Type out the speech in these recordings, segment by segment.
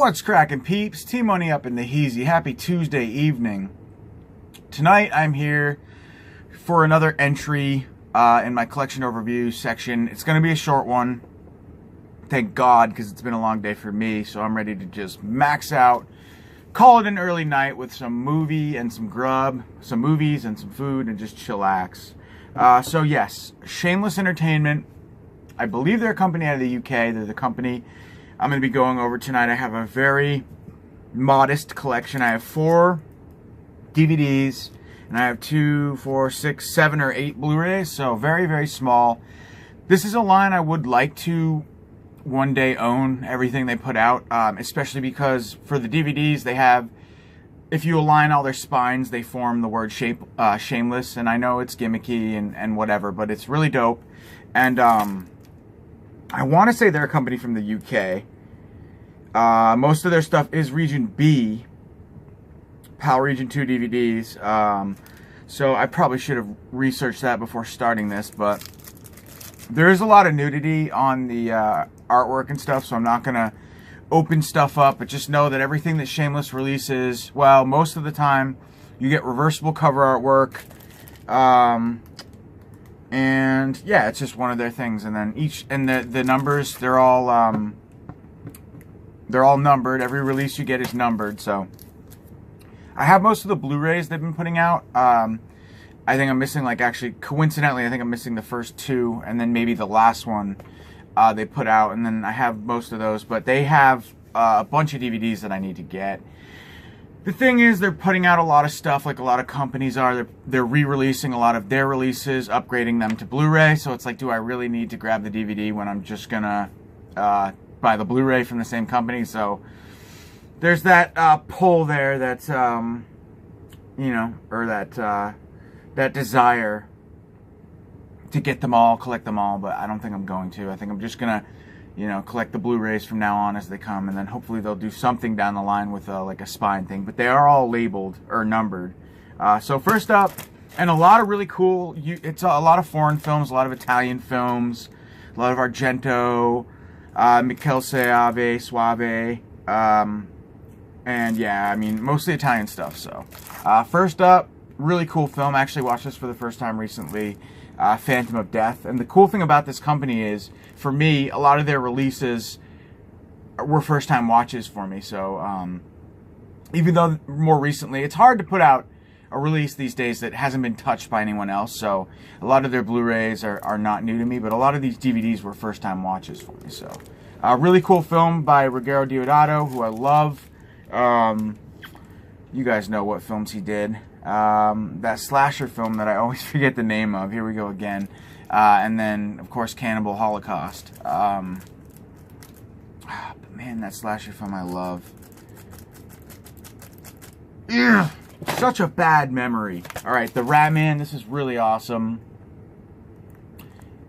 What's cracking, peeps? T-Money up in the heezy. Happy Tuesday evening. Tonight I'm here for another entry in my collection overview section. It's going to be a short one. Thank God, because it's been a long day for me, so I'm ready to just max out. Call it an early night with some movie and some grub, some movies and some food, and just chillax. So yes, Shameless Entertainment. I believe they're a company out of the UK. They're the company I'm going to be going over tonight. I have a very modest collection. I have 4 DVDs, and I have 2, 4, 6, 7, or 8 Blu-rays, so very, very small. This is a line I would like to one day own everything they put out, especially because for the DVDs they have, if you align all their spines, they form the word Shameless, and I know it's gimmicky and whatever, but it's really dope. And I want to say they're a company from the UK. Most of their stuff is Region B, PAL Region 2 DVDs, so I probably should have researched that before starting this, but there is a lot of nudity on the artwork and stuff, so I'm not going to open stuff up, but just know that everything that Shameless releases, well, most of the time, you get reversible cover artwork, and yeah, it's just one of their things. And then the numbers, they're all numbered. Every release you get is numbered. So I have most of the Blu-rays they've been putting out. I think I'm missing, like, actually, coincidentally, I think I'm missing the first 2, and then maybe the last one they put out, and then I have most of those. But they have a bunch of DVDs that I need to get. The thing is, they're putting out a lot of stuff, like a lot of companies are. They're re-releasing a lot of their releases, upgrading them to Blu-ray. So it's like, do I really need to grab the DVD when I'm just gonna buy the Blu-ray from the same company? So there's that pull there, that's you know, or that desire to get them all, collect them all. But I don't think I'm going to. I think I'm just gonna, you know, collect the Blu-rays from now on as they come, and then hopefully they'll do something down the line with like a spine thing. But they are all labeled or numbered. So first up, and a lot of really cool, it's a lot of foreign films, a lot of Italian films, a lot of Argento, Michele Suave, and yeah, I mean, mostly Italian stuff. So first up, really cool film. I actually watched this for the first time recently, Phantom of Death. And the cool thing about this company is, for me, a lot of their releases were first-time watches for me. So even though more recently, it's hard to put out a release these days that hasn't been touched by anyone else. So a lot of their Blu-rays are not new to me, but a lot of these DVDs were first-time watches for me. So really cool film by Ruggero Deodato, who I love. You guys know what films he did. That slasher film that I always forget the name of. Here we go again. And then, of course, Cannibal Holocaust. But man, that slasher film I love. Ugh, such a bad memory. Alright, The Rat Man. This is really awesome.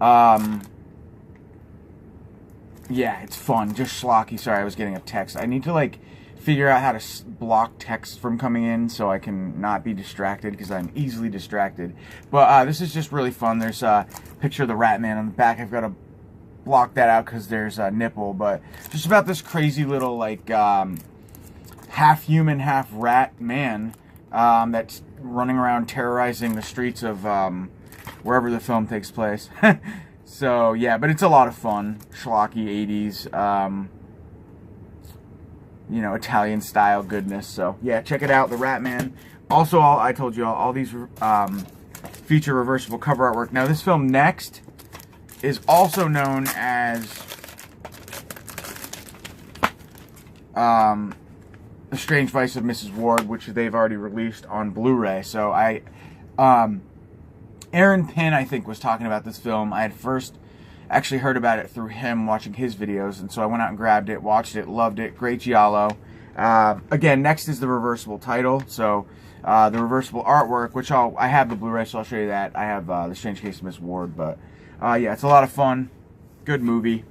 Yeah, it's fun. Just schlocky. Sorry, I was getting a text. I need to, like, figure out how to block text from coming in so I can not be distracted, because I'm easily distracted. But this is just really fun. There's a picture of the Rat Man on the back. I've got to block that out because there's a nipple. But just about this crazy little, like, half human, half rat man that's running around terrorizing the streets of wherever the film takes place. So yeah, but it's a lot of fun. Schlocky 80s. You know, Italian style goodness. So yeah, check it out, The Rat Man. Also, I told you all these feature reversible cover artwork. Now, this film next is also known as The Strange Vice of Mrs. Ward, which they've already released on Blu-ray. So Aaron Pin, I think, was talking about this film. I had first actually heard about it through him watching his videos, and so I went out and grabbed it, watched it, loved it. Great giallo. Again, next is the reversible title, so the reversible artwork, which I have the Blu-ray, so I'll show you that. I have The Strange Case of Miss Ward, but yeah, it's a lot of fun. Good movie.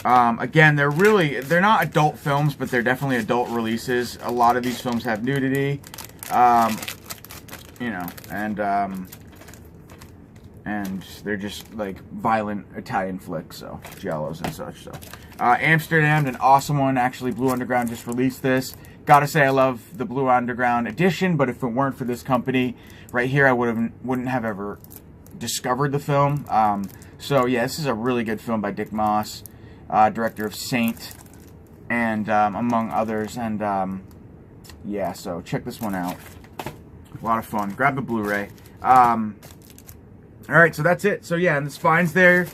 Again, they're not adult films, but they're definitely adult releases. A lot of these films have nudity, you know, and they're just like violent Italian flicks, so giallos and such. So Amsterdam, an awesome one. Actually, Blue Underground just released this. Gotta say, I love the Blue Underground edition, but if it weren't for this company right here, I wouldn't have ever discovered the film. So yeah, this is a really good film by Dick Moss, director of Saint, and among others. And yeah, so check this one out. A lot of fun. Grab the Blu-ray. Alright, so that's it. So yeah, and the spine's there.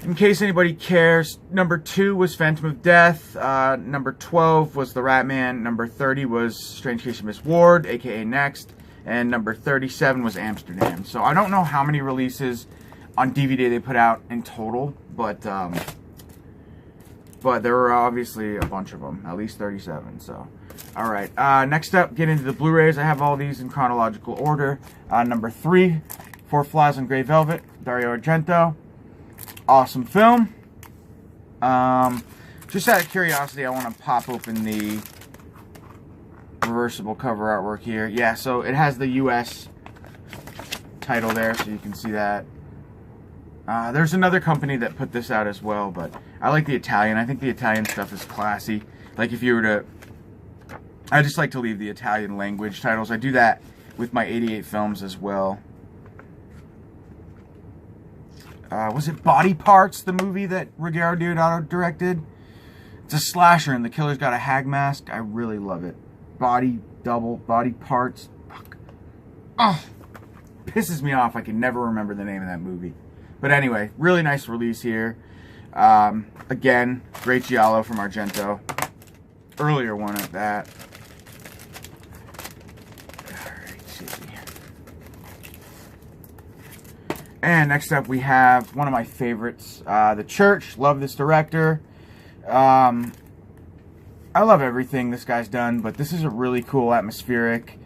In case anybody cares, number 2 was Phantom of Death. Number 12 was The Rat Man. Number 30 was Strange Case of Miss Ward, aka Next. And number 37 was Amsterdam. So I don't know how many releases on DVD they put out in total, but there were obviously a bunch of them, at least 37. So, all right. Next up, get into the Blu-rays. I have all these in chronological order. Number 3, Four Flies on Grey Velvet, Dario Argento. Awesome film. Just out of curiosity, I want to pop open the reversible cover artwork here. Yeah, so it has the U.S. title there, so you can see that. There's another company that put this out as well, but I like the Italian. I think the Italian stuff is classy. Like if you were to... I just like to leave the Italian language titles. I do that with my 88 films as well. Was it Body Parts, the movie that Ruggero Deodato directed? It's a slasher and the killer's got a hag mask. I really love it. Body Parts. Fuck. Oh, pisses me off. I can never remember the name of that movie. But anyway, really nice release here. Again, great giallo from Argento. Earlier one at that. And next up we have one of my favorites, The Church. Love this director. I love everything this guy's done, but this is a really cool, atmospheric,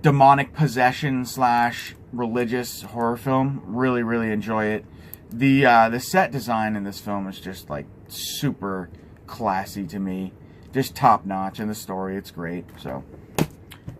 demonic possession / religious horror film. Really, really enjoy it. The set design in this film is just like super classy to me. Just top notch, and the story, it's great. So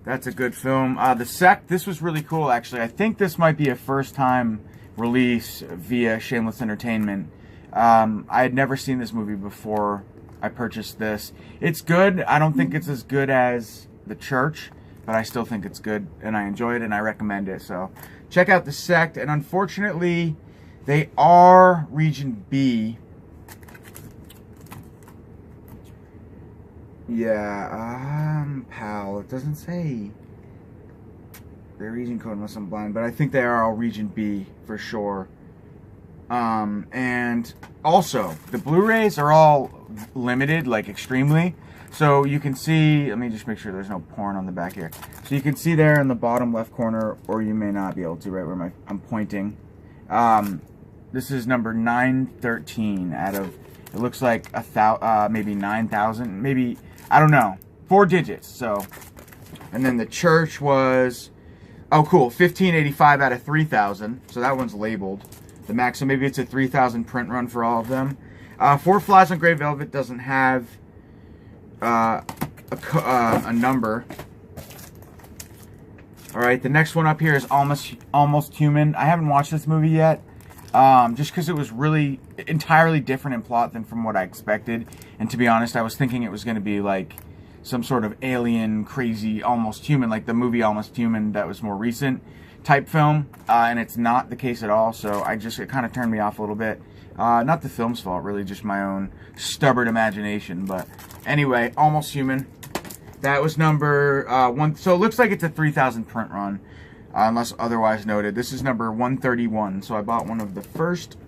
that's a good film. The Sect, this was really cool actually. I think this might be a first time release via Shameless Entertainment. I had never seen this movie before I purchased this. It's good. I don't think it's as good as The Church, but I still think it's good, and I enjoy it, and I recommend it. So check out The Sect, and unfortunately, they are Region B. Yeah, pal, it doesn't say their region code unless I'm blind, but I think they are all Region B for sure. And also, the Blu-rays are all limited, like extremely. So you can see, let me just make sure there's no porn on the back here. So you can see there in the bottom left corner, or you may not be able to, right where I'm pointing. This is number 913 out of, it looks like maybe 9,000, maybe, I don't know, 4 digits. So, and then The Church was, oh cool, 1585 out of 3,000. So that one's labeled the max, so maybe it's a 3,000 print run for all of them. Four Flies on Grey Velvet doesn't have a number. Alright, the next one up here is Almost Human. I haven't watched this movie yet, just because it was really entirely different in plot than from what I expected. And to be honest, I was thinking it was going to be like some sort of alien, crazy, Almost Human, like the movie Almost Human that was more recent type film, and it's not the case at all. So it kind of turned me off a little bit. Not the film's fault, really, just my own stubborn imagination. But anyway, Almost Human. That was number 1. So it looks like it's a 3,000 print run, unless otherwise noted. This is number 131. So I bought one of the first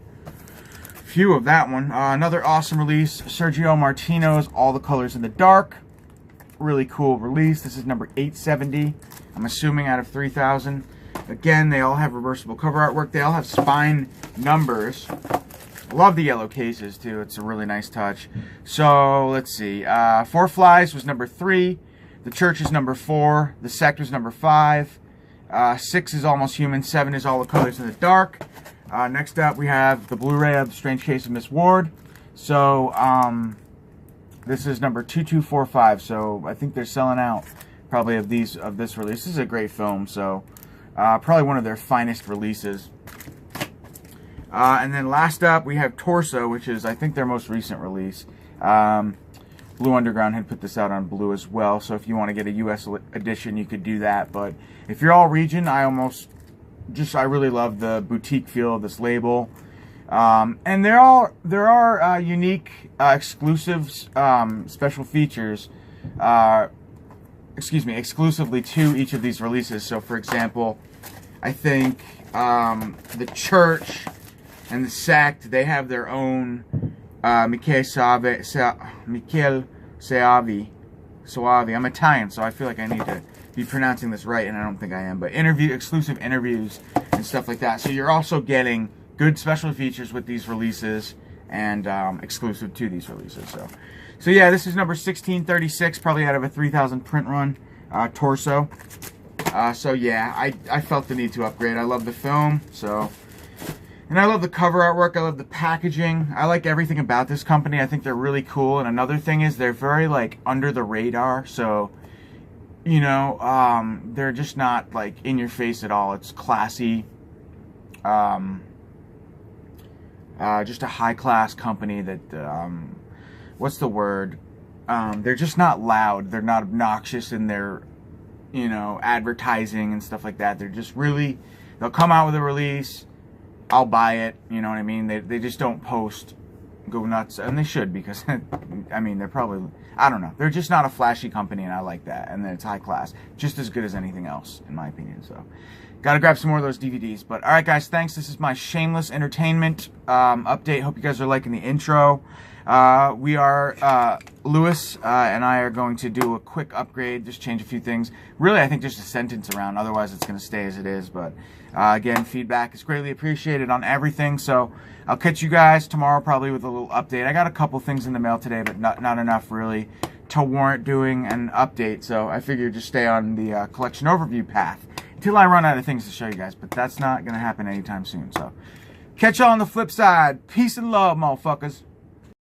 few of that one. Another awesome release, Sergio Martino's All the Colors in the Dark. Really cool release. This is number 870. I'm assuming out of 3,000. Again, they all have reversible cover artwork. They all have spine numbers. Love the yellow cases too. It's a really nice touch. So let's see. Four Flies was number 3. The Church is number 4. The Sect was number 5. 6 is Almost Human. 7 is All the Colors in the Dark. Next up, we have the Blu-ray of Strange Case of Miss Ward. So this is number 2245. So I think they're selling out probably of this release. This is a great film. So probably one of their finest releases. And then last up, we have Torso, which is, I think, their most recent release. Blue Underground had put this out on blue as well, so if you want to get a US edition, you could do that. But if you're all region, I really love the boutique feel of this label. And there are unique exclusives, special features, exclusively to each of these releases. So, for example, I think the Church and the Sect, they have their own Michele Soavi. I'm Italian, so I feel like I need to be pronouncing this right, and I don't think I am. But exclusive interviews and stuff like that. So you're also getting good special features with these releases and exclusive to these releases. So yeah, this is number 1636, probably out of a 3,000 print run, Torso. So yeah, I felt the need to upgrade. I love the film, and I love the cover artwork. I love the packaging. I like everything about this company. I think they're really cool. And another thing is they're very like under the radar. So, you know, they're just not like in your face at all. It's classy. Just a high class company that, what's the word? They're just not loud. They're not obnoxious in their, you know, advertising and stuff like that. They're just really, they'll come out with a release. I'll buy it, you know what I mean? They just don't post, go nuts, and they should, because, I mean, they're probably, I don't know. They're just not a flashy company, and I like that. And then it's high class. Just as good as anything else, in my opinion. So, gotta grab some more of those DVDs. But, alright guys, thanks. This is my Shameless Entertainment update. Hope you guys are liking the intro. Lewis and I are going to do a quick upgrade, just change a few things. Really, I think just a sentence around, otherwise it's going to stay as it is. But again, feedback is greatly appreciated on everything. So I'll catch you guys tomorrow probably with a little update. I got a couple things in the mail today, but not enough really to warrant doing an update. So I figured just stay on the collection overview path until I run out of things to show you guys. But that's not going to happen anytime soon. So catch y'all on the flip side. Peace and love, motherfuckers.